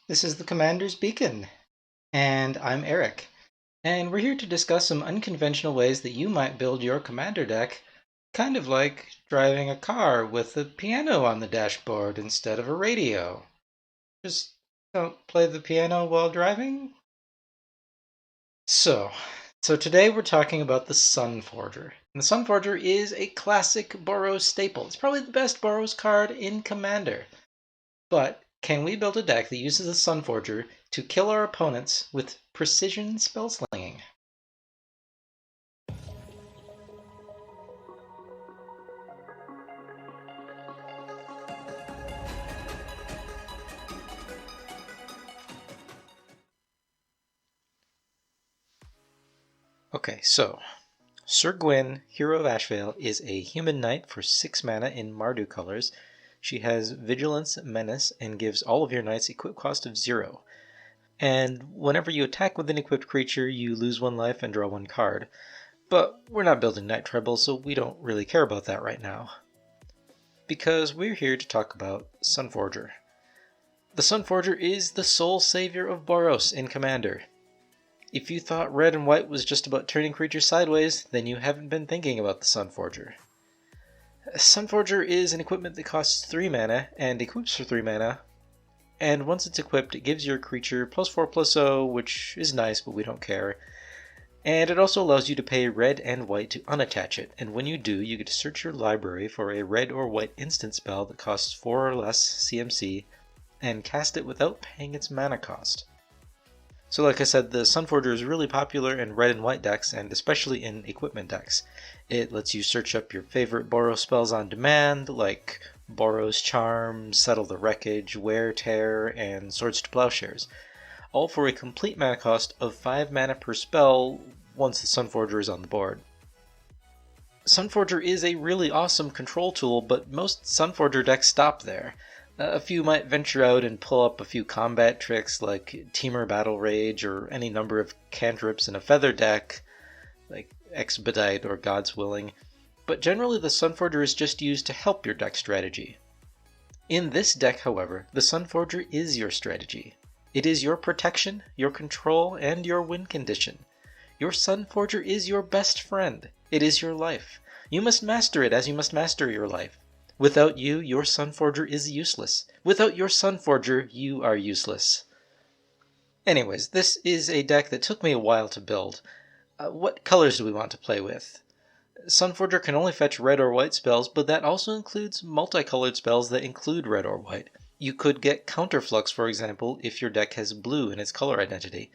This is the Commander's Beacon, and I'm Eric. And we're here to discuss some unconventional ways that you might build your commander deck, kind of like driving a car with a piano on the dashboard instead of a radio. Just don't play the piano while driving. So today we're talking about the Sunforger. And the Sunforger is a classic Boros staple. It's probably the best Boros card in Commander. But can we build a deck that uses the Sunforger to kill our opponents with precision spellslinging? Okay, so Syr Gwyn, Hero of Ashvale, is a human knight for 6 mana in Mardu colors. She has Vigilance, Menace, and gives all of your knights equip cost of 0. And whenever you attack with an equipped creature, you lose 1 life and draw 1 card. But we're not building Knight Tribal, so we don't really care about that right now. Because we're here to talk about Sunforger. The Sunforger is the sole savior of Boros in Commander. If you thought red and white was just about turning creatures sideways, then you haven't been thinking about the Sunforger. Sunforger is an equipment that costs 3 mana and equips for 3 mana, and once it's equipped it gives your creature +4/+0, which is nice but we don't care. And it also allows you to pay red and white to unattach it, and when you do, you get to search your library for a red or white instant spell that costs 4 or less CMC, and cast it without paying its mana cost. So like I said, the Sunforger is really popular in red and white decks, and especially in equipment decks. It lets you search up your favorite Boros spells on demand, like Boros Charm, Settle the Wreckage, Wear Tear, and Swords to Plowshares, all for a complete mana cost of 5 mana per spell once the Sunforger is on the board. Sunforger is a really awesome control tool, but most Sunforger decks stop there. A few might venture out and pull up a few combat tricks like Teamer Battle Rage or any number of cantrips in a feather deck, like Expedite or God's Willing, but generally the Sunforger is just used to help your deck strategy. In this deck, however, the Sunforger is your strategy. It is your protection, your control, and your win condition. Your Sunforger is your best friend. It is your life. You must master it as you must master your life. Without you, your Sunforger is useless. Without your Sunforger, you are useless. Anyways, this is a deck that took me a while to build. What colors do we want to play with? Sunforger can only fetch red or white spells, but that also includes multicolored spells that include red or white. You could get Counterflux, for example, if your deck has blue in its color identity.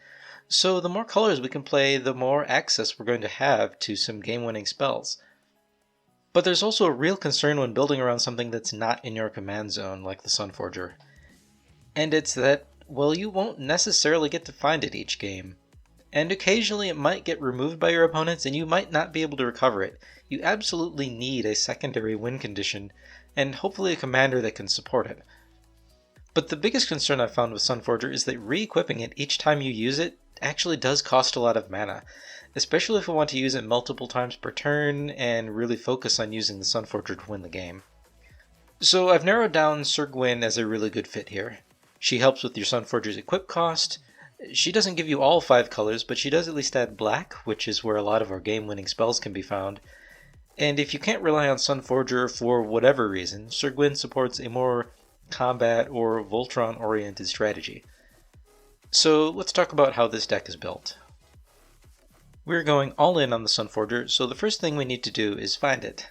So the more colors we can play, the more access we're going to have to some game-winning spells. But there's also a real concern when building around something that's not in your command zone, like the Sunforger. And it's that, well, you won't necessarily get to find it each game. And occasionally it might get removed by your opponents and you might not be able to recover it. You absolutely need a secondary win condition, and hopefully a commander that can support it. But the biggest concern I've found with Sunforger is that re-equipping it each time you use it actually does cost a lot of mana, especially if we want to use it multiple times per turn and really focus on using the Sunforger to win the game. So I've narrowed down Syr Gwyn as a really good fit here. She helps with your Sunforger's equip cost. She doesn't give you all 5 colors, but she does at least add black, which is where a lot of our game-winning spells can be found. And if you can't rely on Sunforger for whatever reason, Syr Gwyn supports a more combat or Voltron-oriented strategy. So let's talk about how this deck is built. We're going all in on the Sunforger, so the first thing we need to do is find it.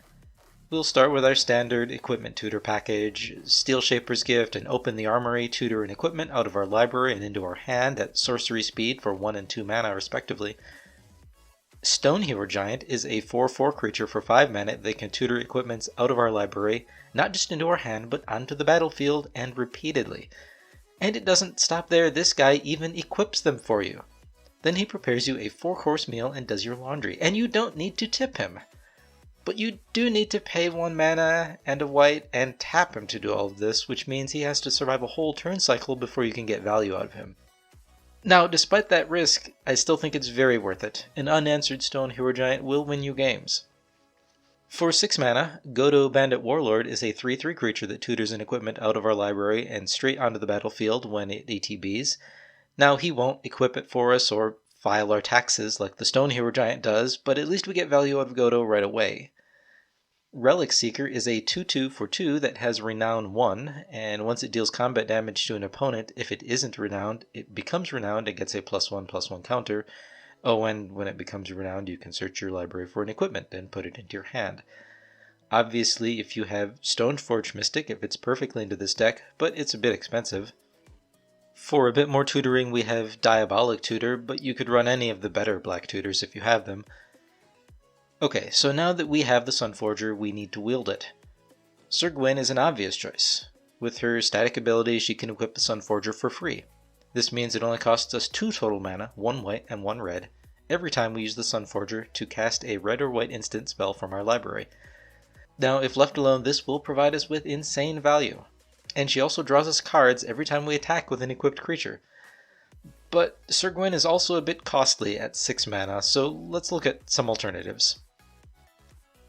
We'll start with our standard equipment tutor package, Steel Shaper's Gift, and Open the Armory, tutor and equipment out of our library and into our hand at sorcery speed for 1 and 2 mana respectively. Stonehero Giant is a 4/4 creature for 5 mana that can tutor equipments out of our library, not just into our hand, but onto the battlefield and repeatedly. And it doesn't stop there, this guy even equips them for you. Then he prepares you a 4-course meal and does your laundry, and you don't need to tip him. But you do need to pay 1 mana and a white and tap him to do all of this, which means he has to survive a whole turn cycle before you can get value out of him. Now, despite that risk, I still think it's very worth it. An unanswered Stone Hero Giant will win you games. For 6 mana, Godo Bandit Warlord is a 3/3 creature that tutors an equipment out of our library and straight onto the battlefield when it ATBs. Now, he won't equip it for us or file our taxes like the Stone Hero Giant does, but at least we get value out of Godo right away. Relic Seeker is a 2/2 for 2 that has Renown 1, and once it deals combat damage to an opponent, if it isn't renowned, it becomes renowned and gets a +1/+1 counter. Oh, and when it becomes renowned, you can search your library for an equipment and put it into your hand. Obviously, if you have Stoneforge Mystic, it fits perfectly into this deck, but it's a bit expensive. For a bit more tutoring, we have Diabolic Tutor, but you could run any of the better black tutors if you have them. Okay, so now that we have the Sunforger, we need to wield it. Syr Gwyn is an obvious choice. With her static ability, she can equip the Sunforger for free. This means it only costs us 2 total mana, 1 white and 1 red, every time we use the Sunforger to cast a red or white instant spell from our library. Now, if left alone, this will provide us with insane value. And she also draws us cards every time we attack with an equipped creature. But Syr Gwyn is also a bit costly at 6 mana, so let's look at some alternatives.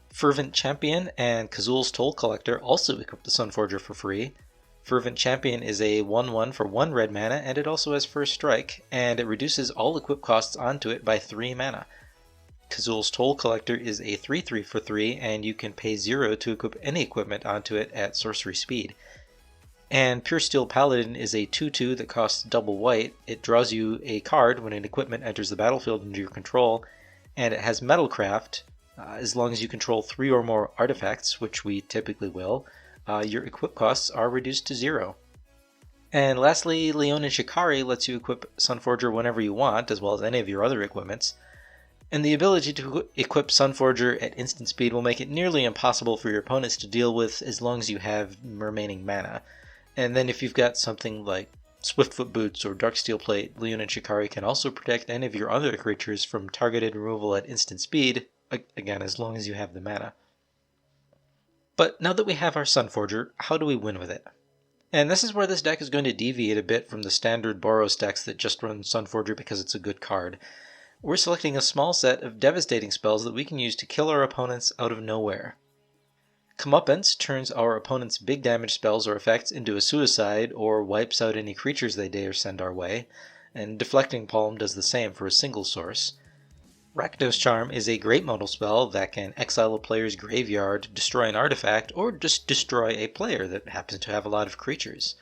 Fervent Champion and Kazul's Toll Collector also equip the Sunforger for free. Fervent Champion is a 1/1 for 1 red mana, and it also has First Strike, and it reduces all equip costs onto it by 3 mana. Kazul's Toll Collector is a 3/3 for 3, and you can pay 0 to equip any equipment onto it at sorcery speed. And Pure Steel Paladin is a 2/2 that costs double white. It draws you a card when an equipment enters the battlefield under your control, and it has Metalcraft. As long as you control 3 or more artifacts, which we typically will, your equip costs are reduced to 0. And lastly, Leonin Shikari lets you equip Sunforger whenever you want, as well as any of your other equipments. And the ability to equip Sunforger at instant speed will make it nearly impossible for your opponents to deal with as long as you have remaining mana. And then if you've got something like Swiftfoot Boots or Darksteel Plate, Leonin Shikari can also protect any of your other creatures from targeted removal at instant speed, again, as long as you have the mana. But now that we have our Sunforger, how do we win with it? And this is where this deck is going to deviate a bit from the standard Boros decks that just run Sunforger because it's a good card. We're selecting a small set of devastating spells that we can use to kill our opponents out of nowhere. Comeuppance turns our opponent's big damage spells or effects into a suicide or wipes out any creatures they dare send our way, and Deflecting Palm does the same for a single source. Rakdos Charm is a great modal spell that can exile a player's graveyard, destroy an artifact, or just destroy a player that happens to have a lot of creatures.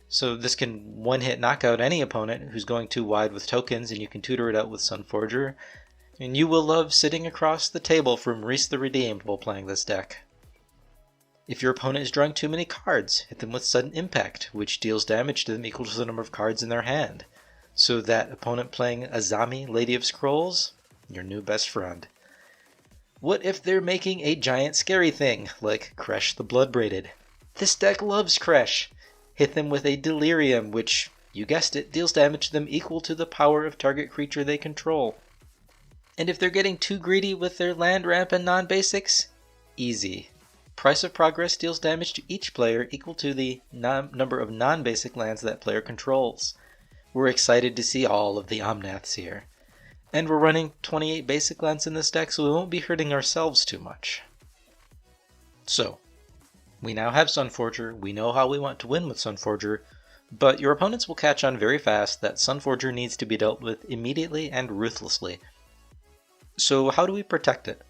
So this can one-hit knock out any opponent who's going too wide with tokens, and you can tutor it out with Sunforger. And you will love sitting across the table from Reese the Redeemed while playing this deck. If your opponent is drawing too many cards, hit them with Sudden Impact, which deals damage to them equal to the number of cards in their hand. So that opponent playing Azami, Lady of Scrolls, your new best friend. What if they're making a giant scary thing, like Kresh the Bloodbraided? This deck loves Kresh. Hit them with a Delirium, which, you guessed it, deals damage to them equal to the power of target creature they control. And if they're getting too greedy with their land ramp and non-basics, easy. Price of Progress deals damage to each player equal to the number of non-basic lands that player controls. We're excited to see all of the Omnaths here. And we're running 28 basic lands in this deck, so we won't be hurting ourselves too much. So, we now have Sunforger, we know how we want to win with Sunforger, but your opponents will catch on very fast that Sunforger needs to be dealt with immediately and ruthlessly. So how do we protect it?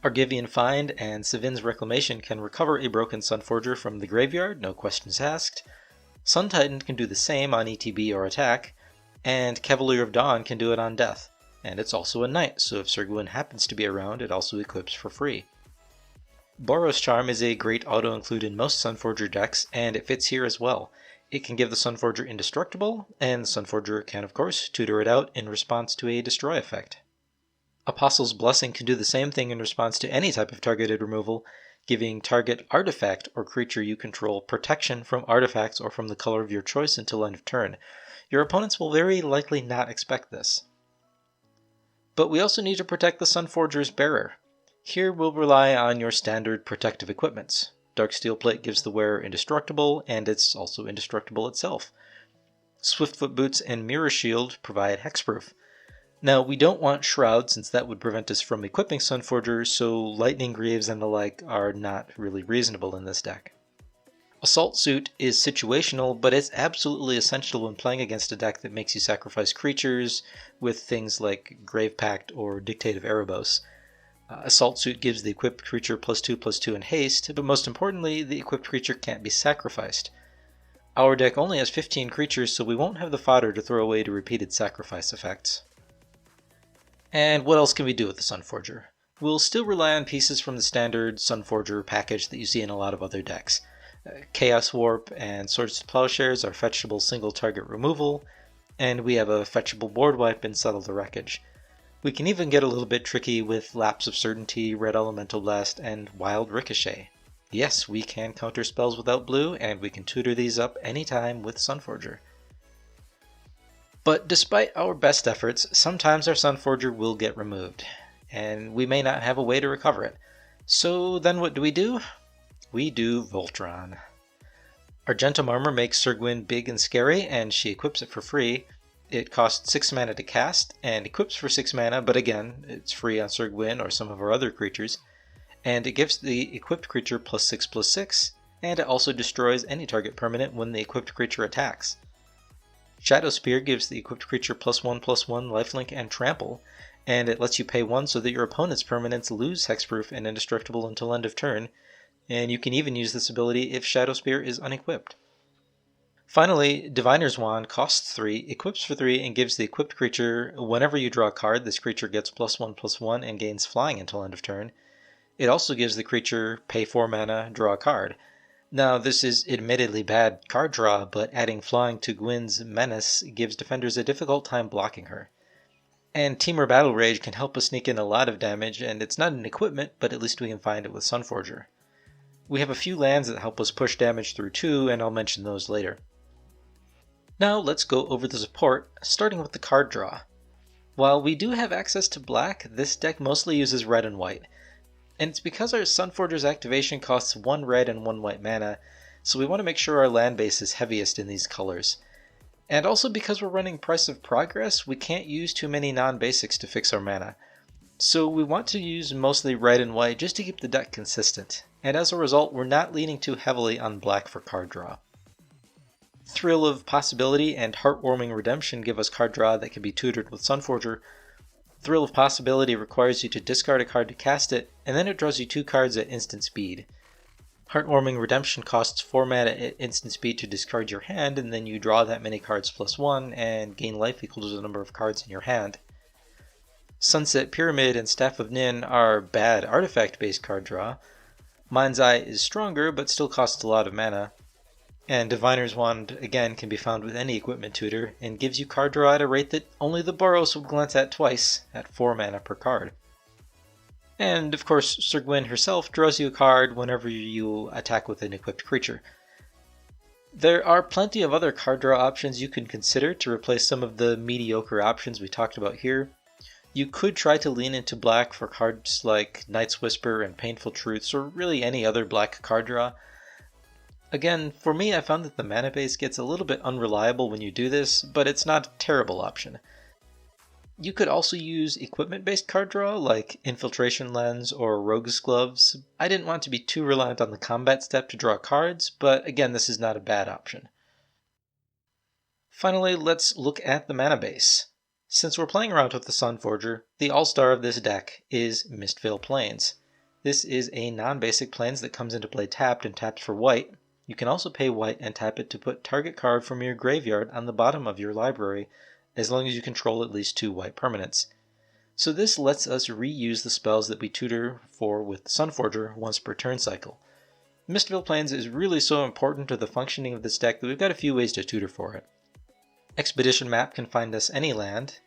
Argivian Find and Sevin's Reclamation can recover a broken Sunforger from the graveyard, no questions asked. Sun Titan can do the same on ETB or attack, and Cavalier of Dawn can do it on death. And it's also a knight, so if Syr Gwyn happens to be around, it also equips for free. Boros Charm is a great auto-include in most Sunforger decks, and it fits here as well. It can give the Sunforger indestructible, and the Sunforger can of course tutor it out in response to a destroy effect. Apostle's Blessing can do the same thing in response to any type of targeted removal, giving target artifact or creature you control protection from artifacts or from the color of your choice until end of turn. Your opponents will very likely not expect this. But we also need to protect the Sunforger's bearer. Here we'll rely on your standard protective equipments. Darksteel Plate gives the wearer indestructible, and it's also indestructible itself. Swiftfoot Boots and Mirror Shield provide hexproof. Now, we don't want Shroud since that would prevent us from equipping Sunforger, so Lightning Greaves and the like are not really reasonable in this deck. Assault Suit is situational, but it's absolutely essential when playing against a deck that makes you sacrifice creatures with things like Grave Pact or Dictate of Erebos. Assault Suit gives the equipped creature +2/+2 in haste, but most importantly, the equipped creature can't be sacrificed. Our deck only has 15 creatures, so we won't have the fodder to throw away to repeated sacrifice effects. And what else can we do with the Sunforger? We'll still rely on pieces from the standard Sunforger package that you see in a lot of other decks. Chaos Warp and Swords to Plowshares are fetchable single target removal, and we have a fetchable board wipe in Settle the Wreckage. We can even get a little bit tricky with Lapse of Certainty, Red Elemental Blast, and Wild Ricochet. Yes, we can counter spells without blue, and we can tutor these up anytime with Sunforger. But despite our best efforts, sometimes our Sunforger will get removed, and we may not have a way to recover it. So then what do? We do Voltron. Argentum Armor makes Syr Gwyn big and scary, and she equips it for free. It costs 6 mana to cast, and equips for 6 mana, but again, it's free on Syr Gwyn or some of our other creatures. And it gives the equipped creature +6/+6, and it also destroys any target permanent when the equipped creature attacks. Shadow Spear gives the equipped creature +1/+1 lifelink and trample, and it lets you pay 1 so that your opponent's permanents lose hexproof and indestructible until end of turn, and you can even use this ability if Shadow Spear is unequipped. Finally, Diviner's Wand costs 3, equips for 3, and gives the equipped creature, whenever you draw a card, this creature gets +1/+1 and gains flying until end of turn. It also gives the creature pay 4 mana, draw a card. Now, this is admittedly bad card draw, but adding flying to Gwyn's menace gives defenders a difficult time blocking her. And Temur Battle Rage can help us sneak in a lot of damage, and it's not an equipment, but at least we can find it with Sunforger. We have a few lands that help us push damage through too, and I'll mention those later. Now let's go over the support, starting with the card draw. While we do have access to black, this deck mostly uses red and white. And it's because our Sunforger's activation costs 1 red and 1 white mana, so we want to make sure our land base is heaviest in these colors. And also because we're running Price of Progress, we can't use too many non-basics to fix our mana. So we want to use mostly red and white just to keep the deck consistent, and as a result we're not leaning too heavily on black for card draw. Thrill of Possibility and Heartwarming Redemption give us card draw that can be tutored with Sunforger. Thrill of Possibility requires you to discard a card to cast it, and then it draws you 2 cards at instant speed. Heartwarming Redemption costs 4 mana at instant speed to discard your hand, and then you draw that many cards +1 and gain life equal to the number of cards in your hand. Sunset Pyramid and Staff of Nin are bad artifact-based card draw. Mind's Eye is stronger, but still costs a lot of mana. And Diviner's Wand, again, can be found with any equipment tutor, and gives you card draw at a rate that only the Boros would glance at twice, at 4 mana per card. And, of course, Syr Gwyn herself draws you a card whenever you attack with an equipped creature. There are plenty of other card draw options you can consider to replace some of the mediocre options we talked about here. You could try to lean into black for cards like Night's Whisper and Painful Truths, or really any other black card draw. Again, for me I found that the mana base gets a little bit unreliable when you do this, but it's not a terrible option. You could also use equipment-based card draw like Infiltration Lens or Rogue's Gloves. I didn't want to be too reliant on the combat step to draw cards, but again this is not a bad option. Finally, let's look at the mana base. Since we're playing around with the Sunforger, the all-star of this deck is Mistvale Plains. This is a non-basic plains that comes into play tapped and tapped for white. You can also pay white and tap it to put target card from your graveyard on the bottom of your library, as long as you control at least 2 white permanents. So this lets us reuse the spells that we tutor for with Sunforger once per turn cycle. Mistvale Plains is really so important to the functioning of this deck that we've got a few ways to tutor for it. Expedition Map can find us any land,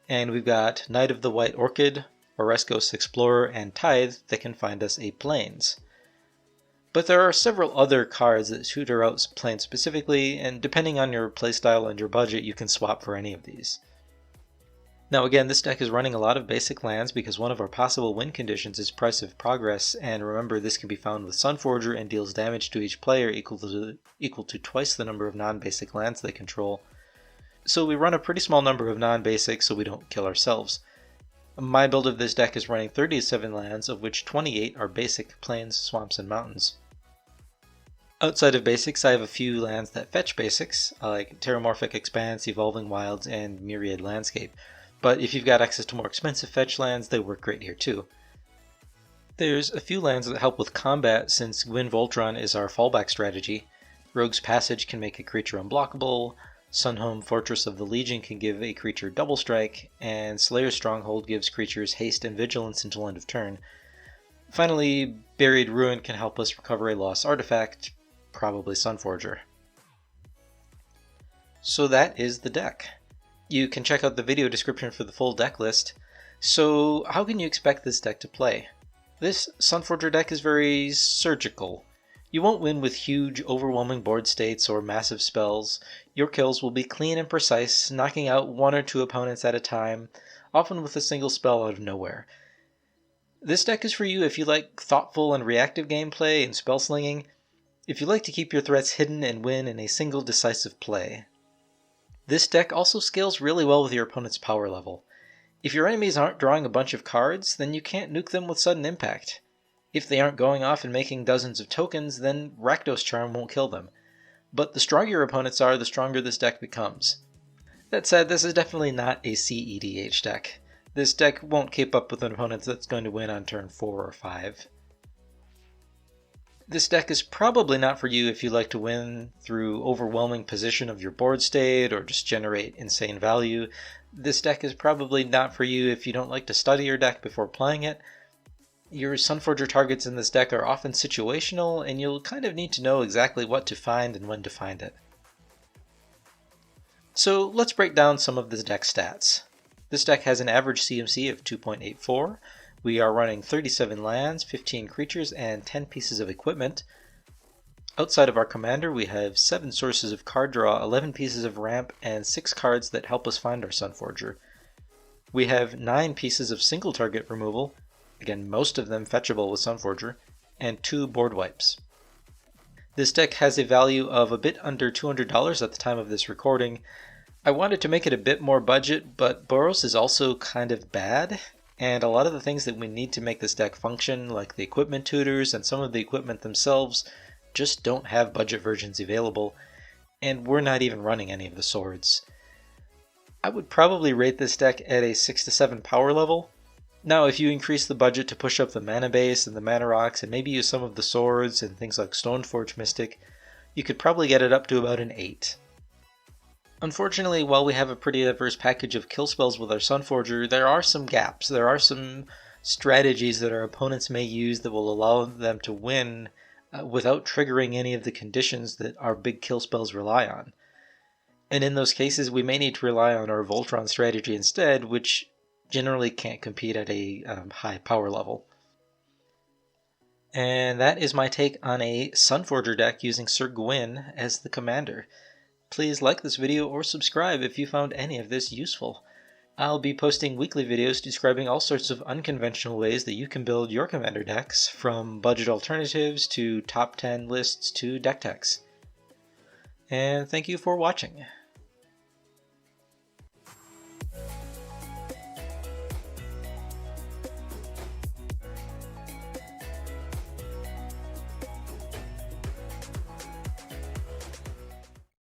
and we've got Knight of the White Orchid, Oreskos Explorer, and Tithe that can find us a Plains. But there are several other cards that tutor out Plains specifically, and depending on your playstyle and your budget, you can swap for any of these. Now again, this deck is running a lot of basic lands because one of our possible win conditions is Price of Progress, and remember this can be found with Sunforger and deals damage to each player equal to twice the number of non-basic lands they control. so we run a pretty small number of non-basics so we don't kill ourselves. My build of this deck is running 37 lands, of which 28 are basic plains, swamps, and mountains. Outside of basics, I have a few lands that fetch basics, like Terramorphic Expanse, Evolving Wilds, and Myriad Landscape. But if you've got access to more expensive fetch lands, they work great here too. There's a few lands that help with combat, since Gwyn Voltron is our fallback strategy. Rogue's Passage can make a creature unblockable, Sunhome Fortress of the Legion can give a creature double strike, and Slayer's Stronghold gives creatures haste and vigilance until end of turn. Finally, Buried Ruin can help us recover a lost artifact, probably Sunforger. So that is the deck. You can check out the video description for the full deck list. So how can you expect this deck to play? This Sunforger deck is very surgical. You won't win with huge, overwhelming board states or massive spells. Your kills will be clean and precise, knocking out 1 or 2 opponents at a time, often with a single spell out of nowhere. This deck is for you if you like thoughtful and reactive gameplay and spell slinging, if you like to keep your threats hidden and win in a single decisive play. This deck also scales really well with your opponent's power level. If your enemies aren't drawing a bunch of cards, then you can't nuke them with sudden impact. If they aren't going off and making dozens of tokens, then Rakdos Charm won't kill them. But the stronger your opponents are, the stronger this deck becomes. That said, this is definitely not a CEDH deck. This deck won't keep up with an opponent that's going to win on turn 4 or 5. This deck is probably not for you if you like to win through overwhelming position of your board state or just generate insane value. This deck is probably not for you if you don't like to study your deck before playing it. Your Sunforger targets in this deck are often situational, and you'll kind of need to know exactly what to find and when to find it. So let's break down some of this deck stats. This deck has an average CMC of 2.84. We are running 37 lands, 15 creatures, and 10 pieces of equipment. Outside of our commander, we have 7 sources of card draw, 11 pieces of ramp, and 6 cards that help us find our Sunforger. We have 9 pieces of single target removal, again most of them fetchable with Sunforger, and 2 board wipes. This deck has a value of a bit under $200 at the time of this recording. I wanted to make it a bit more budget, but Boros is also kind of bad, and a lot of the things that we need to make this deck function, like the equipment tutors and some of the equipment themselves, just don't have budget versions available, and we're not even running any of the swords. I would probably rate this deck at a 6 to 7 power level. Now, if you increase the budget to push up the mana base and the mana rocks and maybe use some of the swords and things like Stoneforge Mystic, you could probably get it up to about an 8. Unfortunately, while we have a pretty diverse package of kill spells with our Sunforger, there are some gaps. There are some strategies that our opponents may use that will allow them to win without triggering any of the conditions that our big kill spells rely on. And in those cases, we may need to rely on our Voltron strategy instead, which generally can't compete at a high power level. And that is my take on a Sunforger deck using Syr Gwyn as the commander. Please like this video or subscribe if you found any of this useful. I'll be posting weekly videos describing all sorts of unconventional ways that you can build your commander decks, from budget alternatives to top 10 lists to deck techs. And thank you for watching.